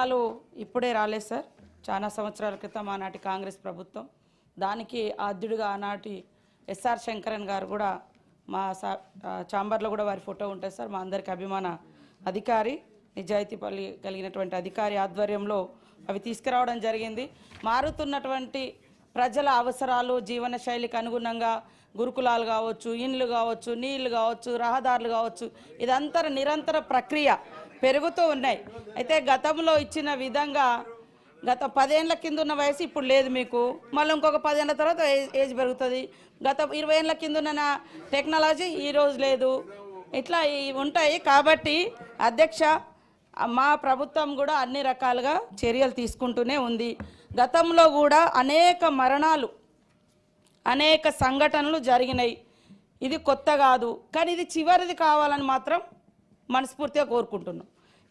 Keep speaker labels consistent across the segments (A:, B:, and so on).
A: గురుకులాలు ఇప్పుడే రాలేదు సార్. చాలా సంవత్సరాల క్రితం ఆనాటి కాంగ్రెస్ ప్రభుత్వం, దానికి ఆద్యుడిగా ఆనాటి ఎస్ఆర్ శంకరన్ గారు కూడా మా ఛాంబర్లో కూడా వారి ఫోటో ఉంటుంది సార్. మా అందరికి అభిమాన అధికారి, నిజాయితీ కలిగినటువంటి అధికారి ఆధ్వర్యంలో అవి తీసుకురావడం జరిగింది. మారుతున్నటువంటి ప్రజల అవసరాలు, జీవన శైలికి అనుగుణంగా గురుకులాలు కావచ్చు, ఇండ్లు కావచ్చు, నీళ్లు కావచ్చు, రహదారులు కావచ్చు, ఇదంతా నిరంతర ప్రక్రియ పెరుగుతూ ఉన్నాయి. అయితే గతంలో ఇచ్చిన విధంగా గత 10 ఏళ్ల కింద ఉన్న వయసు ఇప్పుడు లేదు మీకు, మళ్ళీ ఇంకొక 10 ఏళ్ల తర్వాత ఏజ్ పెరుగుతుంది. గత 20 ఏళ్ల కింద ఉన్న టెక్నాలజీ ఈరోజు లేదు, ఇట్లా ఉంటాయి. కాబట్టి అధ్యక్ష, మా ప్రభుత్వం కూడా అన్ని రకాలుగా చర్యలు తీసుకుంటూనే ఉంది. గతంలో కూడా అనేక మరణాలు, అనేక సంఘటనలు జరిగినాయి. ఇది కొత్త కాదు, కానీ ఇది చివరిది కావాలని మాత్రం మనస్ఫూర్తిగా కోరుకుంటున్నాం.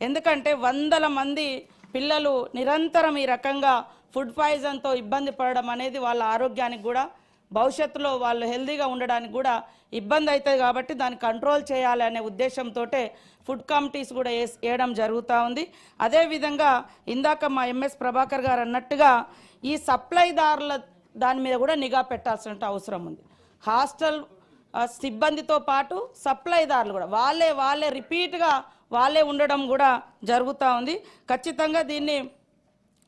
A: ఎందుకంటే వందల మంది పిల్లలు నిరంతరం ఈ రకంగా ఫుడ్ పాయిజన్తో ఇబ్బంది పడడం అనేది వాళ్ళ ఆరోగ్యానికి కూడా, భవిష్యత్తులో వాళ్ళు హెల్తీగా ఉండడానికి కూడా ఇబ్బంది అవుతుంది. కాబట్టి దాన్ని కంట్రోల్ చేయాలి అనే ఉద్దేశంతో ఫుడ్ కమిటీస్ కూడా వేయడం జరుగుతూ ఉంది. అదేవిధంగా ఇందాక మా ఎంఎస్ ప్రభాకర్ గారు అన్నట్టుగా ఈ సప్లైదారుల దాని మీద కూడా నిఘా పెట్టాల్సిన అవసరం ఉంది. హాస్టల్ సిబ్బందితో పాటు సప్లైదారులు కూడా వాళ్ళే రిపీట్గా వాళ్ళే ఉండడం కూడా జరుగుతూ ఉంది. ఖచ్చితంగా దీన్ని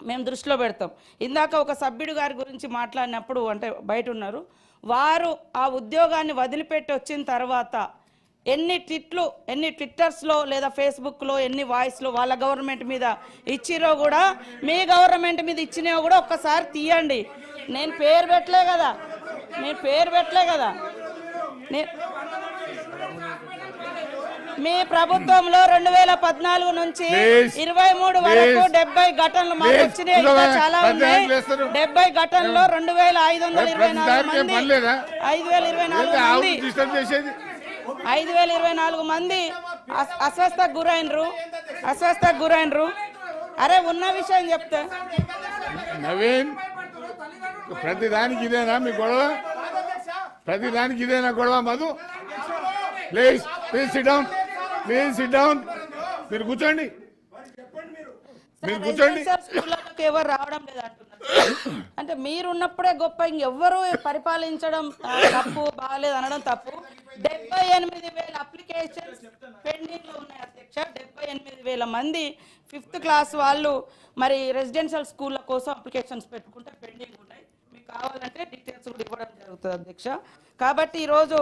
A: మేము దృష్టిలో పెడతాం. ఇందాక ఒక సభ్యుడు గారి గురించి మాట్లాడినప్పుడు, అంటే బయట ఉన్నారు, వారు ఆ ఉద్యోగాన్ని వదిలిపెట్టి వచ్చిన తర్వాత ఎన్ని ట్విట్టర్స్లో లేదా ఫేస్బుక్లో ఎన్ని వాయిస్లో వాళ్ళ గవర్నమెంట్ మీద ఇచ్చిరో కూడా, మీ గవర్నమెంట్ మీద ఇచ్చినో కూడా ఒక్కసారి తీయండి. నేను పేరు పెట్టలే కదా, మీ ప్రభుత్వంలో 2014 నుంచి 23 వరకు 70 ఘటనలు మాకు వచ్చినాయి. ఇంకా చాలా ఉన్నాయి. 70 ఘటనలో 5,024 మంది అస్వస్థకు గురైనరు. అరే ఉన్న విషయం చెప్తే
B: నవీన్, ప్రతిదానికి ఇదేనా మీ గొడవ? ప్రతిదానికి ఇదేనా గొడవ? Madhu, please SIT down. మీరు కూర్చోండి.
A: ఎవరు రావడం లేదు అంటున్నారు. అంటే మీరున్నప్పుడే గొప్ప, ఇంకెవ్వరు పరిపాలించడం తప్పు, బాగాలేదు అనడం తప్పు. 78,000 అప్లికేషన్స్ పెండింగ్ లో ఉన్నాయి అధ్యక్ష. 78,000 మంది 5th క్లాస్ వాళ్ళు మరి రెసిడెన్షియల్ స్కూళ్ళ కోసం అప్లికేషన్స్ పెట్టుకుంటే పెండింగ్ ఉన్నాయి. మీకు కావాలంటే డీటెయిల్స్ కూడా ఇవ్వడం జరుగుతుంది అధ్యక్ష. కాబట్టి ఈరోజు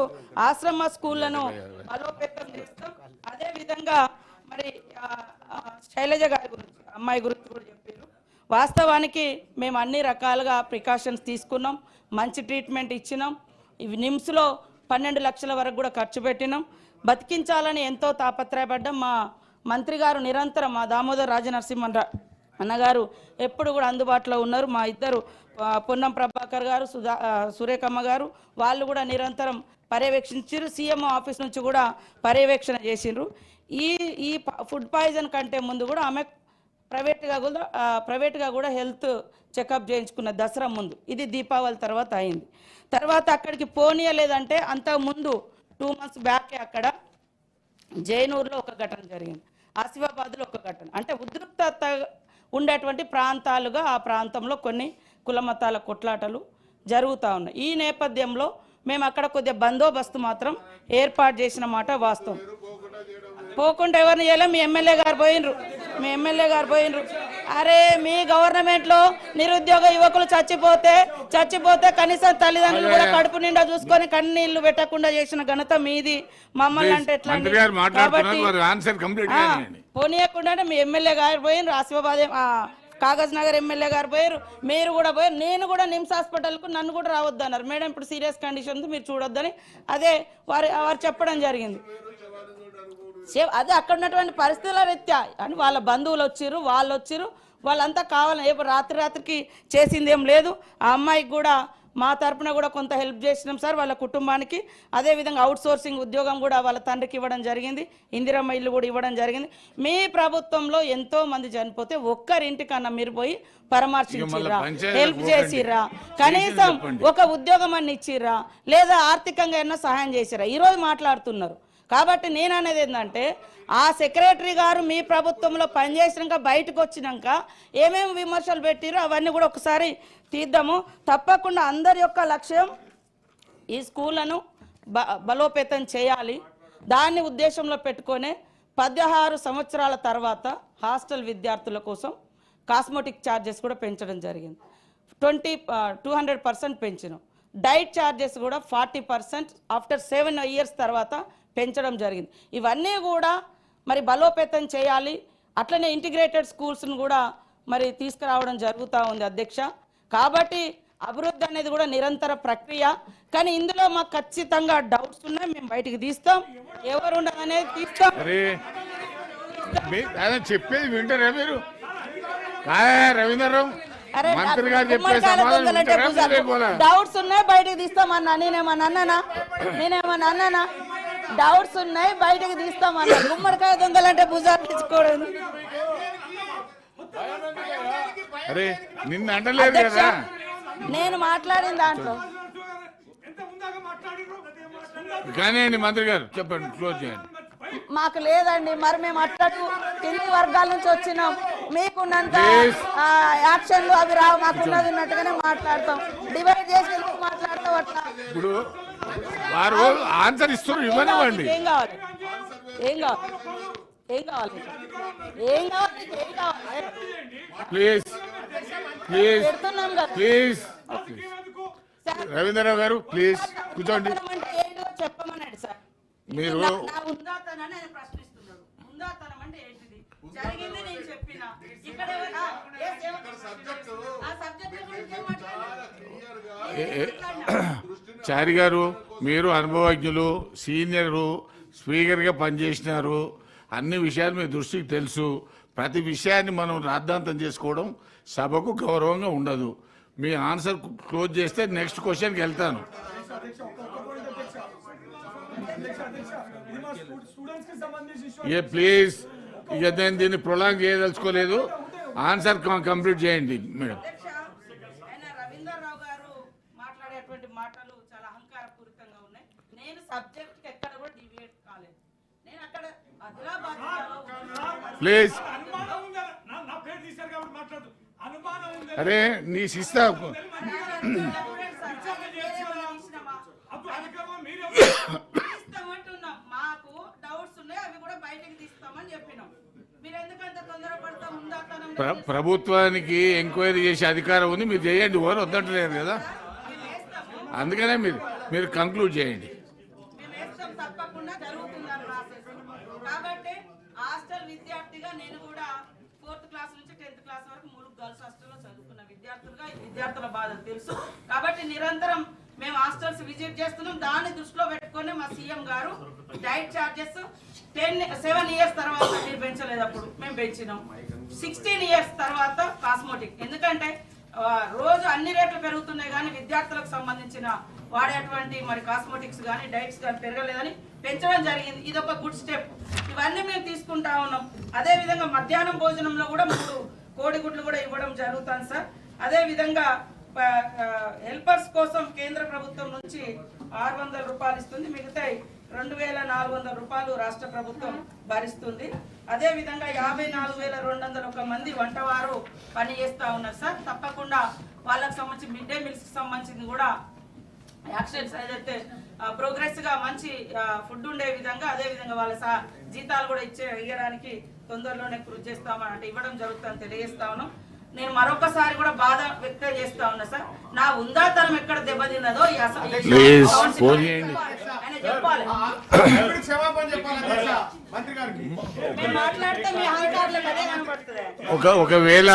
A: ఆశ్రమ స్కూళ్లను బలోపేతం చేస్తాం. అదేవిధంగా మరి శైలజ గారి గురించి, అమ్మాయి గురించి కూడా చెప్పారు. వాస్తవానికి మేము అన్ని రకాలుగా ప్రికాషన్స్ తీసుకున్నాం, మంచి ట్రీట్మెంట్ ఇచ్చినాం. ఇవి నిమ్స్లో 12 లక్షల వరకు కూడా ఖర్చు పెట్టినాం. బతికించాలని ఎంతో తాపత్రయపడ్డాం. మా మంత్రి గారు నిరంతరం, మా దామోదర్ రాజనరసింహన్ అన్నగారు ఎప్పుడు కూడా అందుబాటులో ఉన్నారు. మా ఇద్దరు పొన్నం ప్రభాకర్ గారు, సురేఖమ్మ గారు, వాళ్ళు కూడా నిరంతరం పర్యవేక్షించారు. సీఎం ఆఫీస్ నుంచి కూడా పర్యవేక్షణ చేసిండ్రు. ఈ ఫుడ్ పాయిజన్ కంటే ముందు కూడా ఆమె ప్రైవేట్గా కూడా హెల్త్ చెకప్ చేయించుకున్న దసరా ముందు. ఇది దీపావళి తర్వాత అయింది. తర్వాత అక్కడికి పోనీయలేదంటే అంతకుముందు 2 months బ్యాకే అక్కడ జైనూరులో ఒక ఘటన జరిగింది, ఆసిఫాబాద్లో ఒక ఘటన. అంటే ఉద్రిక్తత ఉండేటువంటి ప్రాంతాలుగా ఆ ప్రాంతంలో కొన్ని కులమతాల కొట్లాటలు జరుగుతూ ఉన్నాయి. ఈ నేపథ్యంలో మేము అక్కడ కొద్దిగా బందోబస్తు మాత్రం ఏర్పాటు చేసిన మాట వాస్తవం. పోకుండా ఎవరిని చేయలే, మీ ఎమ్మెల్యే గారు పోయినరు. అరే, మీ గవర్నమెంట్లో నిరుద్యోగ యువకులు చచ్చిపోతే కనీసం తల్లిదండ్రులు కూడా కడుపు నిండా చూసుకొని కన్నీళ్లు పెట్టకుండా చేసిన ఘనత మీది. మమ్మల్ని అంటే ఎట్లా? పోనీయకుండా మీ ఎమ్మెల్యే గారు పోయినరు, ఆసిఫాబాద్ కాగజ్ నగర్ ఎమ్మెల్యే గారు పోయారు, మీరు కూడా పోయారు. నేను కూడా నిమ్స్ హాస్పిటల్కు నన్ను కూడా రావద్దన్నారు. మేడం ఇప్పుడు సీరియస్ కండిషన్ ఉంది, మీరు చూడొద్దని అదే వారు చెప్పడం జరిగింది. అదే అక్కడ ఉన్నటువంటి పరిస్థితుల రీత్యా అని వాళ్ళ బంధువులు వాళ్ళు వచ్చిర్రు, వాళ్ళంతా కావాలని రాత్రికి చేసింది ఏం లేదు. ఆ అమ్మాయికి కూడా మా తరపున కూడా కొంత హెల్ప్ చేసినాం సార్ వాళ్ళ కుటుంబానికి. అదేవిధంగా అవుట్ సోర్సింగ్ ఉద్యోగం కూడా వాళ్ళ తండ్రికి ఇవ్వడం జరిగింది, ఇందిరమ్మ ఇల్లు కూడా ఇవ్వడం జరిగింది. మీ ప్రభుత్వంలో ఎంతో మంది చనిపోతే ఒక్కరింటికన్నా మీరు పోయి పరామర్శించిర్రా, హెల్ప్ చేసిర్రా? కనీసం ఒక ఉద్యోగం అన్ని ఇచ్చిర్రా? లేదా ఆర్థికంగా ఏమన్నా సహాయం చేసిర్రా? ఈరోజు మాట్లాడుతున్నారు కాబట్టి నేను అనేది ఏంటంటే ఆ సెక్రటరీ గారు మీ ప్రభుత్వంలో పనిచేసినాక బయటకు వచ్చినాక ఏమేమి విమర్శలు పెట్టిరో అవన్నీ కూడా ఒకసారి తీద్దాము. తప్పకుండా అందరి యొక్క లక్ష్యం ఈ స్కూళ్ళను బలోపేతం చేయాలి. దాన్ని ఉద్దేశంలో పెట్టుకొని 16 సంవత్సరాల తర్వాత హాస్టల్ విద్యార్థుల కోసం కాస్మెటిక్ ఛార్జెస్ కూడా పెంచడం జరిగింది. 200% పెంచినాం. డైట్ ఛార్జెస్ కూడా 40% ఆఫ్టర్ 7 years తర్వాత పెంచడం జరిగింది. ఇవన్నీ కూడా మరి బలోపేతం చేయాలి. అట్లనే ఇంటిగ్రేటెడ్ స్కూల్స్ను కూడా మరి తీసుకురావడం జరుగుతూ ఉంది అధ్యక్ష. కాబట్టి అభివృద్ధి అనేది కూడా నిరంతర ప్రక్రియ. కానీ ఇందులో మాకు ఖచ్చితంగా డౌట్స్ ఉన్నాయి, మేము బయటికి తీస్తాం. ఎవరు ఉండదనేది తీస్తాం.
B: చెప్పేది వింటారా మీరు? రవీంద్రరావు మంత్రి గారు చెప్పే
A: డౌట్స్ ఉన్నాయి బయటికి తీస్తామన్నా. నేనేమన్నా అన్నానా? డౌట్స్ ఉన్నాయి బయటికి తీస్తామన్నా. గుమ్మడికాయ దొంగలంటే భుజాలు తెచ్చుకోవడం.
B: అరే నిన్న అంటలేదు కదా
A: నేను మాట్లాడిన దాంట్లో.
B: కానీ మంత్రి గారు చెప్పండి, క్లోజ్ చేయండి.
A: మాకు లేదండి, మరి మేము అట్టకు కింది వర్గాల నుంచి వచ్చినాం. మీకున్నంత యాక్షన్లు అవి రావు, మాకున్నది ఉన్నట్టుగానే మాట్లాడతాం. డివైడ్ చేసి మాట్లాడతాం అట్లా.
B: ఇప్పుడు వారు ఆన్సర్ ఇస్తారు, ఇవ్వనివ్వండి.
A: ఏం కావాలి? ఏం కావాలి? ఏం కావాలి? ఏం కావాలి? ఏం కావాలి?
B: ప్లీజ్ ప్లీజ్
A: పెడుతున్నాం కదా.
B: ప్లీజ్ రవీంద్రరావు గారు ప్లీజ్ కూర్చోండి.
A: చెప్పమన్నాడు సార్.
B: మీరు
A: ఉందాతనని ఆయన ప్రశ్నిస్తున్నాడు. ఉందాతనం అంటే ఏంటిది? జరిగింది నేను చెప్పిన. ఇక్కడ
B: చారి గారు మీరు అనుభవజ్ఞులు, సీనియరు, స్పీకర్గా పనిచేసినారు. అన్ని విషయాలు మీ దృష్టికి తెలుసు. ప్రతి విషయాన్ని మనం రాద్ధాంతం చేసుకోవడం సభకు గౌరవంగా ఉండదు. మీ ఆన్సర్ క్లోజ్ చేస్తే నెక్స్ట్ క్వశ్చన్కి వెళ్తాను. ప్లీజ్ ఇక నేను దీన్ని ప్రొలాంగ్ చేయదలుచుకోలేదు. ఆన్సర్ కంప్లీట్ చేయండి మేడం.
A: రవీంద్రరావు గారు మాట్లాడేటువంటి మాటలు చాలా అహంకారపూరితంగా ఉన్నాయి. నేను సబ్జెక్ట్ ఎక్కడ కూడా డివియేట్ కాలేదు. నేను అక్కడ
B: ప్లీజ్ అరే నీ శిస్తా
A: మాకు డౌట్స్ ఉన్నాయి, అవి కూడా బయటకు తీస్తామని చెప్పినాం. మీరు ఎందుకంత తొందరపడతా ఉందా?
B: ప్రభుత్వానికి ఎంక్వైరీ చేసే అధికారం ఉంది, మీరు చేయండి. ఎవరు వద్దంటలేరు కదా, అందుకనే మీరు కంక్లూడ్ చేయండి.
A: తప్పకుండా జరుగుతుంది ప్రాసెస్. కాబట్టి హాస్టల్ విద్యార్థిగా నేను కూడా 4th క్లాస్ నుంచి 10th క్లాస్ వరకు 3 గర్ల్స్ హాస్టల్లో చదువుకున్న విద్యార్థులుగా విద్యార్థుల బాధలు తెలుసు. కాబట్టి నిరంతరం మేము హాస్టల్స్ విజిట్ చేస్తున్నాం. దాన్ని దృష్టిలో పెట్టుకుని మా సీఎం గారు డైట్ ఛార్జెస్ 7 years తర్వాత మీరు పెంచలేదు, అప్పుడు మేము పెంచినాం. 16 years తర్వాత కాస్మెటిక్. ఎందుకంటే రోజు అన్ని రేట్లు పెరుగుతున్నాయి కానీ విద్యార్థులకు సంబంధించిన వాడేటువంటి మరి కాస్మెటిక్స్ కానీ డైట్స్ కానీ పెరగలేదని పెంచడం జరిగింది. ఇది ఒక గుడ్ స్టెప్. ఇవన్నీ మేము తీసుకుంటా ఉన్నాం. అదే విధంగా మధ్యాహ్నం భోజనంలో కూడా 3 కోడిగుడ్లు కూడా ఇవ్వడం జరుగుతుంది సార్. అదే విధంగా హెల్పర్స్ కోసం కేంద్ర ప్రభుత్వం నుంచి 600 రూపాయలు ఇస్తుంది. మిగతా 2400 రాష్ట్ర ప్రభుత్వం భరిస్తుంది. అదే విధంగా 54,201 మంది వంటవారు పని చేస్తా ఉన్నారు సార్. తప్పకుండా వాళ్ళకి సంబంధించి మిడ్ డే మీల్స్ కి సంబంధించింది కూడా యాక్షన్స్ ఏదైతే ప్రోగ్రెస్ గా మంచి ఫుడ్ ఉండే విధంగా, అదే విధంగా వాళ్ళ జీతాలు కూడా ఇవ్వడానికి తొందరలోనే కృషి చేస్తామని అంటే ఇవ్వడం జరుగుతుందని తెలియజేస్తా ఉన్నాం. నేను మరొకసారి కూడా బాధ వ్యక్తం చేస్తా ఉన్నా సార్. నా ఉందాతనం ఎక్కడ దెబ్బతిన్నదో మాట్లాడితే మీ అహంకారులకు అదే కనపడుతుంది.
B: ఒకవేళ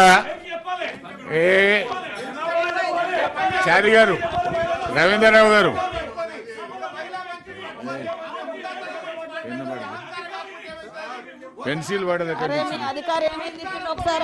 B: చారి గారు, రవీంద్రరావు గారు పెన్సిల్ పడదు.
A: అధికారి ఒకసారి